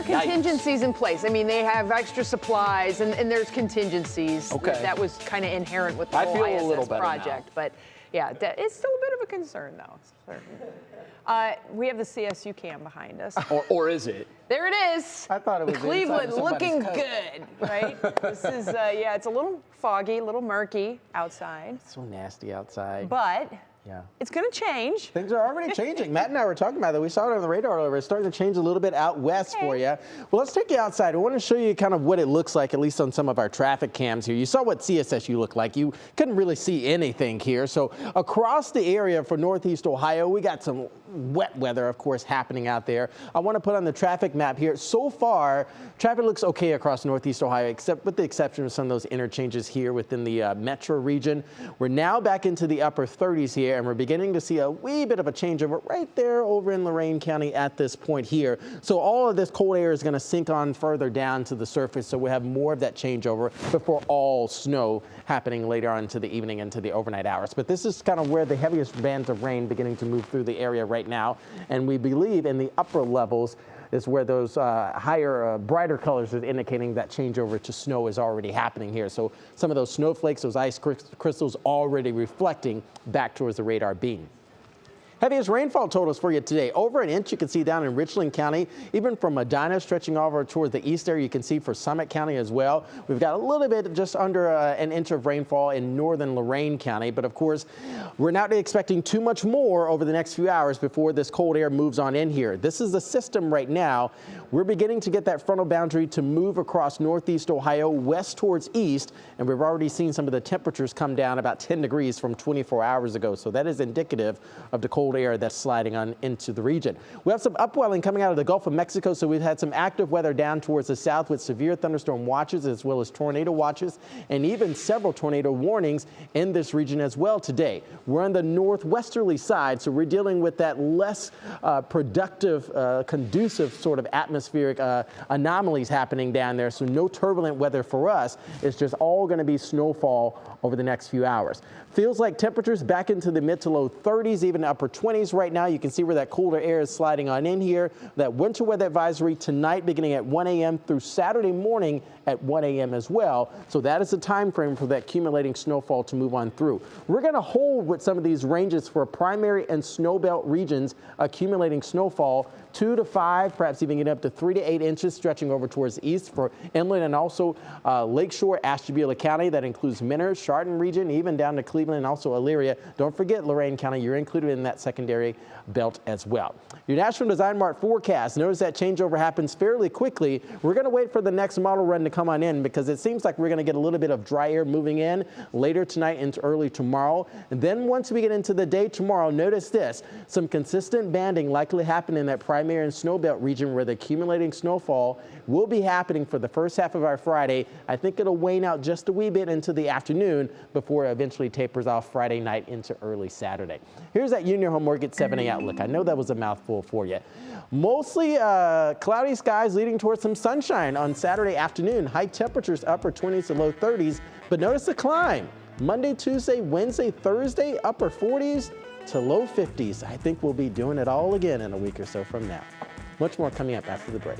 are contingencies in place. I mean, they have extra supplies, and there's contingencies. Okay. That was kind of inherent with the whole ISS project. But yeah, it's still a bit of a concern, though. We have the CSU cam behind us. Or is it? There it is. I thought it was Cleveland looking good, right? This is, yeah, it's a little foggy, a little murky outside. It's so nasty outside. But yeah, it's going to change. Things are already changing. Matt and I were talking about that. We saw it on the radar earlier. It's starting to change a little bit out west for you. Well, let's take you outside. I want to show you kind of what it looks like, at least on some of our traffic cams here. You saw what CSSU looked like. You couldn't really see anything here. So across the area for Northeast Ohio, we got some wet weather, of course, happening out there. I want to put on the traffic map here. So far, traffic looks okay across Northeast Ohio, except with the exception of some of those interchanges here within the metro region. We're now back into the upper 30s here, and we're beginning to see a wee bit of a changeover right there over in Lorain County at this point here. So all of this cold air is going to sink on further down to the surface, so we have more of that changeover before all snow happening later on into the evening into the overnight hours. But this is kind of where the heaviest bands of rain beginning to move through the area right now, and we believe in the upper levels is where those higher, brighter colors are indicating that changeover to snow is already happening here. So some of those snowflakes, those ice crystals already reflecting back towards the radar beam. Heaviest rainfall totals for you today. Over an inch you can see down in Richland County, even from Medina stretching over toward the east area. You can see for Summit County as well. We've got a little bit just under an inch of rainfall in northern Lorain County. But of course, we're not expecting too much more over the next few hours before this cold air moves on in here. This is the system right now. We're beginning to get that frontal boundary to move across Northeast Ohio west towards east. And we've already seen some of the temperatures come down about 10 degrees from 24 hours ago. So that is indicative of the cold air that's sliding on into the region. We have some upwelling coming out of the Gulf of Mexico, so we've had some active weather down towards the south with severe thunderstorm watches as well as tornado watches and even several tornado warnings in this region as well today. We're on the northwesterly side, so we're dealing with that less productive, conducive sort of atmospheric anomalies happening down there, so no turbulent weather for us. It's just all going to be snowfall over the next few hours. Feels like temperatures back into the mid to low 30s, even upper 20s right now. You can see where that colder air is sliding on in here. That winter weather advisory tonight beginning at 1 a.m. through Saturday morning at 1 a.m. as well. So that is the time frame for that accumulating snowfall to move on through. We're going to hold with some of these ranges for primary and snowbelt regions, accumulating snowfall 2 to 5, perhaps even getting up to 3 to 8 inches, stretching over towards the east for inland and also lakeshore Ashtabula County. That includes Menor, Chardon region, even down to Cleveland and also Erie. Don't forget Lorain County, you're included in that secondary belt as well. Your National Design Mart forecast, notice that changeover happens fairly quickly. We're going to wait for the next model run to come on in because it seems like we're going to get a little bit of dry air moving in later tonight into early tomorrow. And then once we get into the day tomorrow, notice this, some consistent banding likely happening in that primary and snowbelt region where the accumulating snowfall will be happening for the first half of our Friday. I think it'll wane out just a wee bit into the afternoon before it eventually tapers off Friday night into early Saturday. Here's that Union Home Mortgage 7A outlook. I know that was a mouthful for you. Mostly cloudy skies leading towards some sunshine on Saturday afternoon. High temperatures upper 20s to low 30s, but notice the climb. Monday, Tuesday, Wednesday, Thursday, upper 40s to low 50s. I think we'll be doing it all again in a week or so from now. Much more coming up after the break.